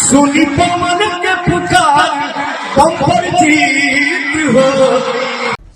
सुनी पवन के पुकार बम्पर जीत हो।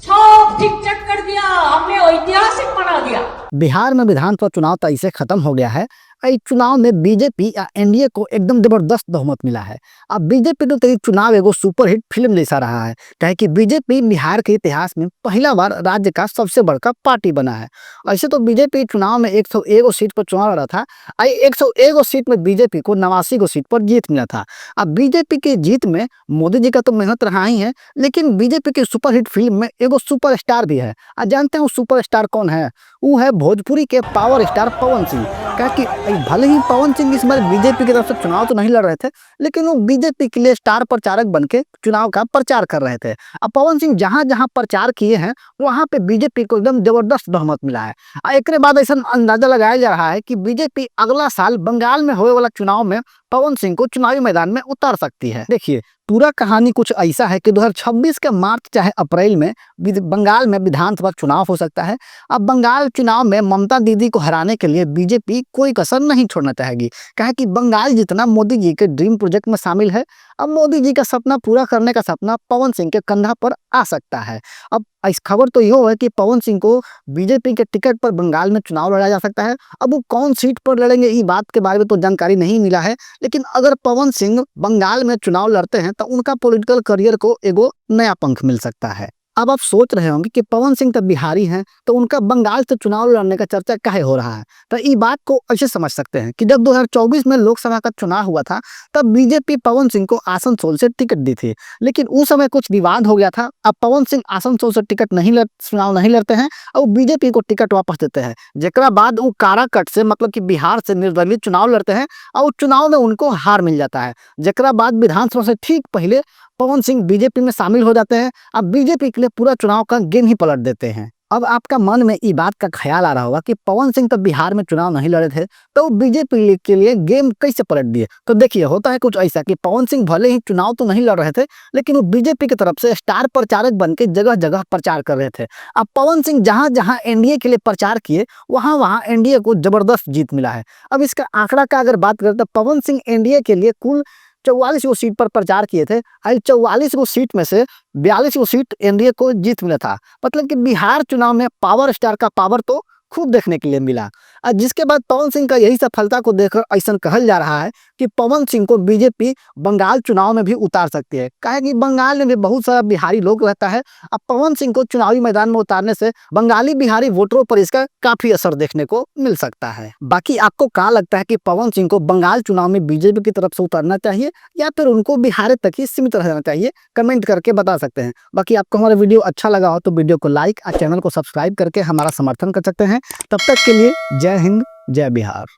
सब ठीक ठाक कर दिया हमने, ऐतिहासिक बना दिया। बिहार में विधानसभा चुनाव तो ऐसे खत्म हो गया है। इस चुनाव में बीजेपी या एनडीए को एकदम जबरदस्त बहुमत मिला है। अब बीजेपी तो तेरी चुनाव एगो सुपरहिट फिल्म जैसा रहा है, कहे कि बीजेपी बिहार के इतिहास में पहला बार राज्य का सबसे बड़का पार्टी बना है। ऐसे तो बीजेपी चुनाव में 101 सीट पर चुनाव लड़ा था। 101 सीट में बीजेपी को 89 सीट पर जीत मिला था। अब बीजेपी की जीत में मोदी जी का तो मेहनत रहा ही है, लेकिन बीजेपी की सुपरहिट फिल्म में एगो सुपर स्टार भी है। आज जानते हैं वो सुपर स्टार कौन है? वो है भोजपुरी के पावर स्टार पवन सिंह। कहा कि भले ही पवन सिंह इस बार बीजेपी की तरफ से चुनाव तो नहीं लड़ रहे थे, लेकिन वो बीजेपी के लिए स्टार प्रचारक बन के चुनाव का प्रचार कर रहे थे। अब पवन सिंह जहां जहां प्रचार किए हैं वहां पे बीजेपी को एकदम जबरदस्त बहुमत मिला है। एक बाद ऐसा अंदाजा लगाया जा रहा है कि बीजेपी अगला साल बंगाल में होने वाला चुनाव में पवन सिंह को चुनावी मैदान में उतार सकती है। देखिए, पूरा कहानी कुछ ऐसा है कि 2026 के मार्च चाहे अप्रैल में बंगाल में विधानसभा चुनाव हो सकता है। अब बंगाल चुनाव में ममता दीदी को हराने के लिए बीजेपी कोई कसर नहीं छोड़ना चाहेगी। कहा कि बंगाल जितना मोदी जी के ड्रीम प्रोजेक्ट में शामिल है, अब मोदी जी का सपना पूरा करने का सपना पवन सिंह के कंधा पर आ सकता है। अब इस खबर तो यो है कि पवन सिंह को बीजेपी के टिकट पर बंगाल में चुनाव लड़ा जा सकता है। अब वो कौन सीट पर लड़ेंगे इस बात के बारे में तो जानकारी नहीं मिला है, लेकिन अगर पवन सिंह बंगाल में चुनाव लड़ते हैं तो उनका पॉलिटिकल करियर को एगो नया पंख मिल सकता है। अब आप सोच रहे होंगे कि पवन सिंह तो बिहारी हैं, तो उनका बंगाल से चुनाव लड़ने का चर्चा काहे हो रहा है? तो इस बात को ऐसे समझ सकते हैं कि जब 2024 में लोकसभा का चुनाव हुआ था, तब बीजेपी पवन सिंह को आसनसोल से टिकट दी थी, लेकिन उस समय कुछ विवाद हो गया था। अब पवन सिंह आसनसोल से चुनाव नहीं लड़ते हैं और बीजेपी को टिकट वापस देते हैं, जेकरा बाद वो काराकट से मतलब कि बिहार से निर्दलीय चुनाव लड़ते हैं और चुनाव में उनको हार मिल जाता है। जेकरा बाद विधानसभा से ठीक पहले पवन सिंह बीजेपी में शामिल हो जाते हैं। अब बीजेपी के लिए पूरा चुनाव का गेम ही पलट देते हैं। अब आपका मन में इस बात का ख्याल आ रहा होगा कि पवन सिंह तो बिहार में चुनाव नहीं लड़े थे, तो बीजेपी के लिए गेम कैसे पलट दिए? तो देखिए, होता है कुछ ऐसा कि पवन सिंह भले ही चुनाव तो नहीं लड़ रहे थे, लेकिन वो बीजेपी की तरफ से स्टार प्रचारक बन के जगह जगह प्रचार कर रहे थे। अब पवन सिंह जहां जहां एनडीए के लिए प्रचार किए, वहां वहां एनडीए को जबरदस्त जीत मिला है। अब इसका आंकड़ा का अगर बात करें तो पवन सिंह एनडीए के लिए कुल 44 सीट पर प्रचार किए थे। 44 सीट में से 42 सीट एनडीए को जीत मिला था। मतलब कि बिहार चुनाव में पावर स्टार का पावर तो खूब देखने के लिए मिला। जिसके बाद पवन सिंह का यही सफलता को देखकर ऐसा कहल जा रहा है कि पवन सिंह को बीजेपी बंगाल चुनाव में भी उतार सकती है। कहे कि बंगाल में भी बहुत सारा बिहारी लोग रहता है। अब पवन सिंह को चुनावी मैदान में उतारने से बंगाली बिहारी वोटरों पर इसका काफी असर देखने को मिल सकता है। बाकी आपको क्या लगता है कि पवन सिंह को बंगाल चुनाव में बीजेपी की तरफ से उतारना चाहिए या फिर उनको बिहार तक ही सीमित रहना चाहिए? कमेंट करके बता सकते हैं। बाकी आपको हमारा वीडियो अच्छा लगा हो तो वीडियो को लाइक और चैनल को सब्सक्राइब करके हमारा समर्थन कर सकते हैं। तब तक के लिए जय हिंद, जय बिहार।